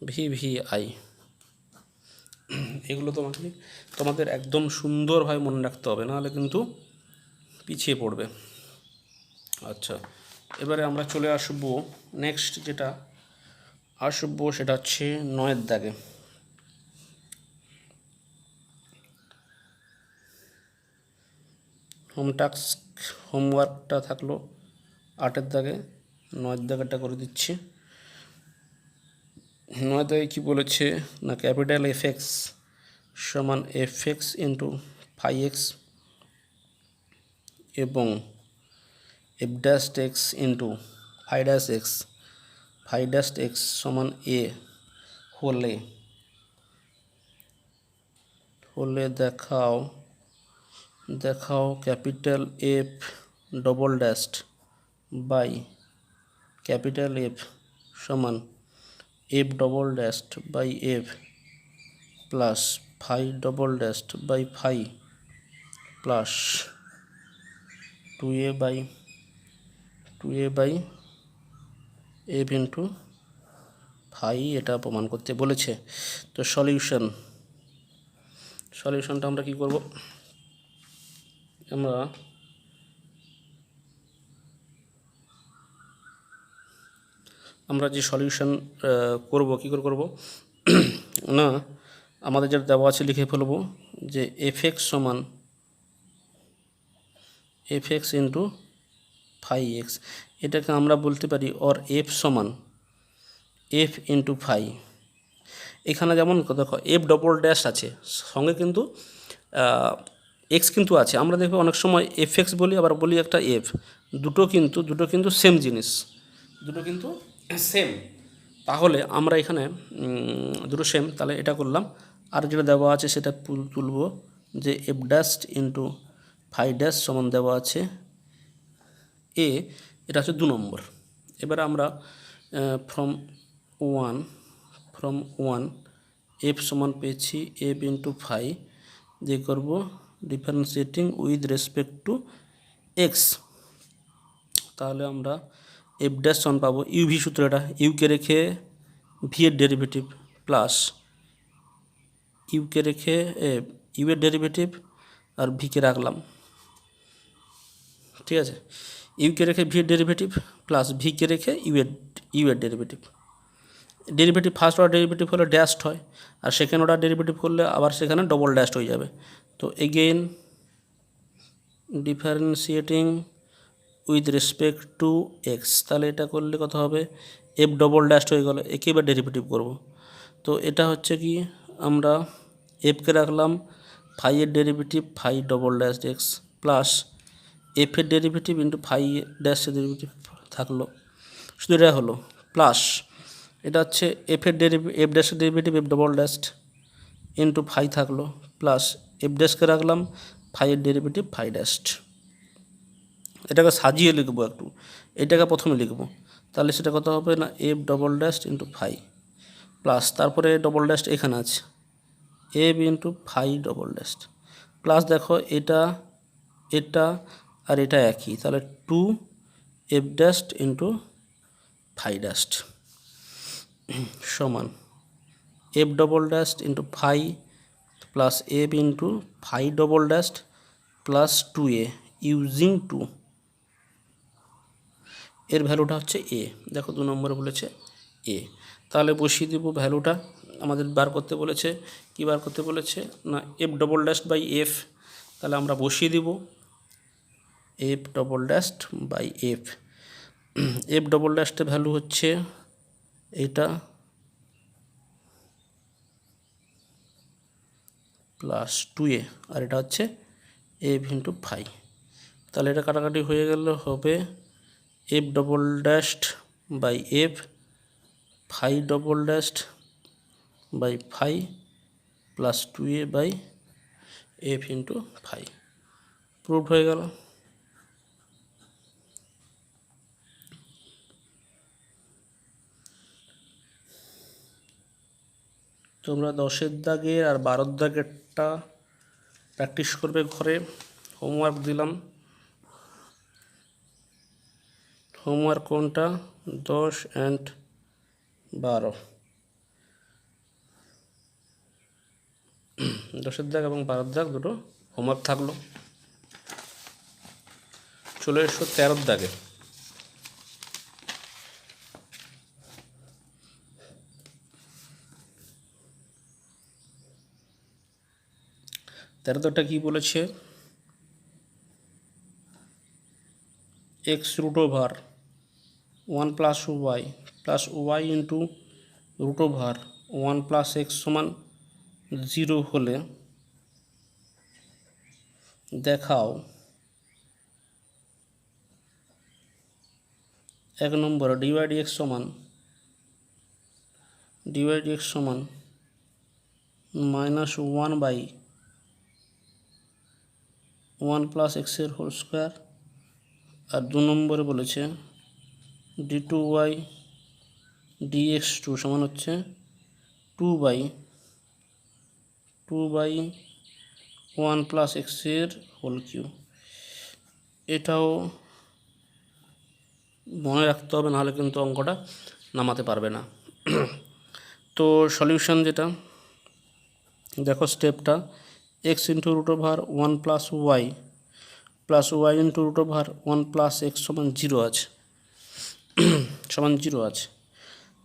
VVI। এগুলো তোমাদের একদম সুন্দরভাবে মনে রাখতে হবে, নাহলে কিন্তু পিছিয়ে পড়বে। আচ্ছা, এবারে আমরা চলে আসবো নেক্সট যেটা সেটা হচ্ছে 9 দাগে। হোমওয়ার্কটা থাকলো 8 দাগে, 9 দাগেরটা করে দিচ্ছি। 9 দাগে কী বলেছে না, ক্যাপিটাল এফএক্স সমান এফএক্স ইন্টু ফাই এক্স এবং F dash X into phi dash X সমান এ হলে দেখাও capital F double dash by capital F সমান F double dash by F plus phi double dash by phi plus 2a by F into phi, এটা প্রমাণ করতে বলেছে। তো সলিউশনটা আমরা কি করব, আমরা যে সলিউশন করব কী করে করব না, আমাদের যেটা দেওয়া আছে লিখে ফেলব যে এফএক্স সমান এফএক্স ইন্টু ফাই এক্স, এটাকে আমরা বলতে পারি অর এফ সমান এফ ইন্টু ফাই। এখানে যেমন দেখো এফ ডবল ড্যাশ আছে, সঙ্গে কিন্তু এক্স কিন্তু আছে। আমরা দেখবো অনেক সময় এফএক্স বলি, আবার বলি একটা এফ, দুটো কিন্তু সেম জিনিস, দুটো কিন্তু সেম। তাহলে আমরা এখানে দুটো সেম, তাহলে এটা করলাম। আর যেটা দেওয়া আছে সেটা তুলব যে f dash into phi dash সমান দেওয়া আছে এ, এটা হচ্ছে 2 নম্বর। এবার আমরা ফ্রম ওয়ান এফ সমান পেয়েছি এফ ইন্টু ফাই দিয়ে করব differentiating with respect to x. তাহলে আমরা এফ ড্যাশ সমান পাবো ইউভি সূত্র, এটা ইউকে রেখে ভি এর ডেরিভেটিভ প্লাস ইউকে রেখে ইউ এর ডেরিভেটিভ আর ভিকে রাখলাম, ঠিক আছে। ইউকে রেখে ভি এর ডেরিভেটিভ প্লাস ভিকে রেখে ইউ এর ডেরিভেটিভ। ফার্স্ট অর্ডার ডেরিভেটিভ হলে ড্যাশড হয়, আর সেকেন্ড অর্ডার ডেরিভেটিভ করলে আবার সেখানে ডবল ড্যাশড হয়ে যাবে। তো again differentiating with respect to x, তাহলে এটা করলে কত হবে, এফ ডবল ড্যাশড হয়ে গেল, একে এবার ডেরিভেটিভ করব। তো এটা হচ্ছে কি, আমরা এফকে রাখলাম ফাই এর derivative phi double dash x plus f এর ডেরিভেটিভ ইন্টু ফাই ড্যাশের ডেরিভেটিভ থাকলো, শুধু এটা হলো প্লাস এটা হচ্ছে এফ ড্যাশের derivative f double dashed into phi থাকলো প্লাস এফ ড্যাশকে রাখলাম ফাই এর ডেরিভেটিভ ফাই ড্যাশড। এটাকে সাজিয়ে লিখবো একটু, এটাকে প্রথমে লিখবো, তাহলে সেটা কত হবে না F double dashed into phi plus তারপরে ডবল ড্যাশড এখানে আছে F into phi double dashed plus দেখো এটা আর এটা একই, তাহলে 2 F dashed into phi dashed সমান F double dashed into phi plus F into phi double dashed plus 2a using 2, এর ভ্যালুটা হচ্ছে এ। দেখো 2 নম্বরে বলেছে এ, তাহলে বসিয়ে দেবো ভ্যালুটা। আমাদের বার করতে বলেছে, কি বার করতে বলেছে না F double dashed by F, তাহলে আমরা বসিয়ে দেব F double dashed by F. F double ড্যাশডের ভ্যালু হচ্ছে এইটা প্লাস 2a, আর এটা হচ্ছে এফ ইন্টু ফাই। তাহলে এটা কাটাকাটি হয়ে গেলে হবে f double dashed by f phi double dashed by phi plus 2a by F into phi. Proved হয়ে গেল। তোমরা 10-এর দাগের আর 12-এর দাগেরটা প্র্যাকটিস করবে ঘরে। হোমওয়ার্ক দিলাম। হোমওয়ার্ক কোনটা? 10 and 12। 10-এর দাগ এবং 12-এর দাগ দুটো হোমওয়ার্ক থাকলো। চলে এসো 13-এর দাগে। 13 দাগটা কী বলেছে? x root over 1 plus y into root over 1 plus x সমান 0 হলে দেখাও 1 নম্বর dy dx সমান minus 1 by 1 plus x এর হোল স্কোয়ার। আর 2 নম্বরে বলেছে d2y dx2 সমান হচ্ছে 2 by 1 plus x এর হোল কিউব। এটাও মনে রাখতে হবে, নাহলে কিন্তু অঙ্কটা নামাতে পারবে না। তো সলিউশন যেটা দেখো, স্টেপটা x into root over 1 plus y into root over 1 plus x সমান 0 আছে, সমান 0 আছে।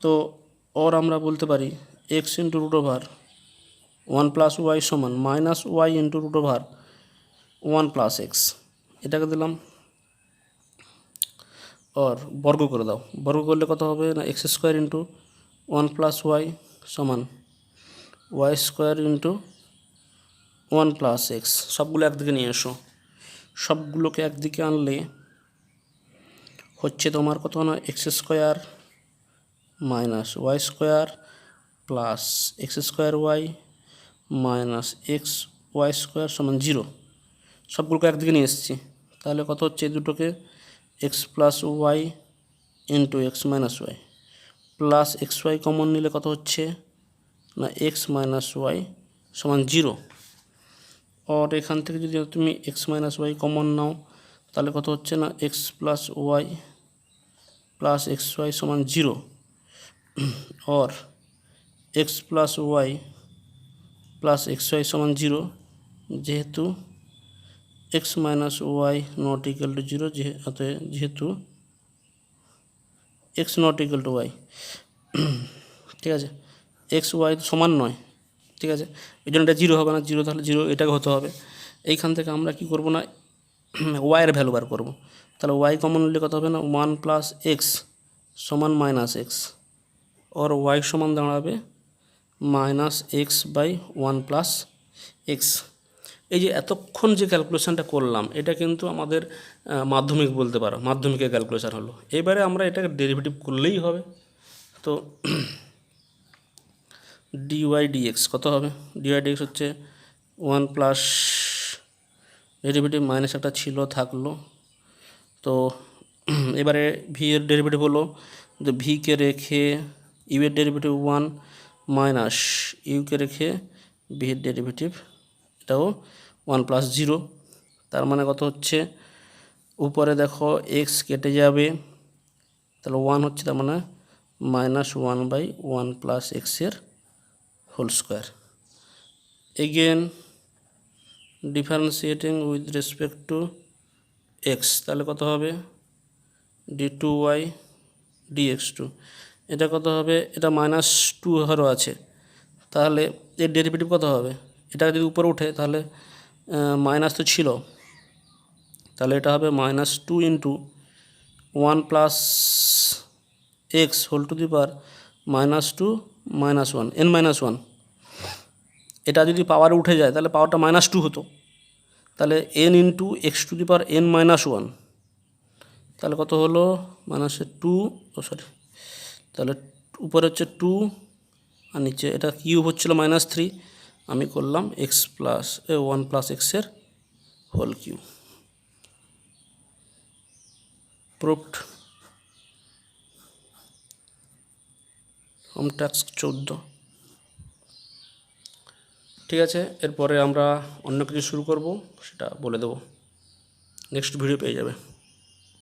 তো ওর আমরা বলতে পারি x into root over 1 plus y সমান minus y into root over 1 plus x. এটাকে দিলাম, और বর্গ করে দাও। বর্গ করলে কত হবে না, x square into 1 plus Y সমান Y square into 1 plus X. সবগুলো একদিকে নিয়ে এসো। সবগুলোকে একদিকে আনলে হচ্ছে তোমার কত না, x square minus y square plus x square y minus x y square সমান 0। সবগুলোকে একদিকে নিয়ে এসেছি, তাহলে কত হচ্ছে, এই দুটোকে x plus y into x minus y plus x y common নিলে কত হচ্ছে না, এক্স মাইনাস ওয়াই সমান 0। আর এখান থেকে যদি তুমি এক্স মাইনাস ওয়াই কমন নাও তাহলে কত হচ্ছে না, x plus y plus x y সমান 0। और x plus y plus x y সমান 0, যেহেতু x minus y not equal to 0, যেহেতু x not equal to y, ঠিক আছে, এক্স ওয়াই সমান নয়, ঠিক আছে, এই জন্য এটা 0 হবে না। 0 তাহলে 0 এটাকে হতে হবে। এইখান থেকে আমরা কি করব না, ওয়াইয়ের ভ্যালু বার করব। তাহলে ওয়াই কমন নিলে কত হবে না, 1 প্লাস এক্স সমান মাইনাস এক্স, और ওয়াই সমান দাঁড়াবে minus x by 1 plus x. এই যে এতক্ষণ যে ক্যালকুলেশানটা করলাম, এটা কিন্তু আমাদের মাধ্যমিক বলতে পারো, মাধ্যমিকের ক্যালকুলেশান হলো। এবারে আমরা এটাকে ডেরিভেটিভ করলেই হবে। তো ডিওয়াই ডিএক্স কত হবে, ডিওয়াই ডিএক্স হচ্ছে 1 প্লাস ডেরিভেটিভ মাইনাস একটা ছিল, থাকলো। তো এবারে ভি এর ডেরিভেটিভ হলো, যে ভিকে রেখে ইউ এর ডেরিভেটিভ 1 মাইনাস ইউকে রেখে ভি এর ডেরিভেটিভ এটাও 1 প্লাস 0। তার মানে কত হচ্ছে, উপরে দেখো এক্স কেটে যাবে, তাহলে 1 হচ্ছে, তার মানে মাইনাস 1 বাই 1 প্লাস এক্সের whole square. Again differentiating with respect to x, তাহলে কত হবে, d2y dx2, এটা কত হবে, এটা মাইনাস 2 হারও আছে, তাহলে এর ডেরিভেটিভ কত হবে, এটা যদি উপরে উঠে তাহলে মাইনাস তো ছিল, তাহলে এটা হবে minus 2 into 1 plus x whole to the power minus 2 minus 1 n minus 1। এটা যদি পাওয়ারে উঠে যায় তাহলে পাওয়ারটা মাইনাস 2 হতো, তাহলে n into x to the power n minus 1, তাহলে কত হলো, মাইনাসের 2, সরি, তাহলে উপরে হচ্ছে 2 আর নিচে এটা কিউব হচ্ছিল -3, আমি করলাম এক্স প্লাস 1 প্লাস এক্সের whole cube. Proved home task 14। ঠিক আছে, এরপরে আমরা অন্য কিছু শুরু করব, সেটা বলে দেবো, নেক্সট ভিডিও পেয়ে যাবে।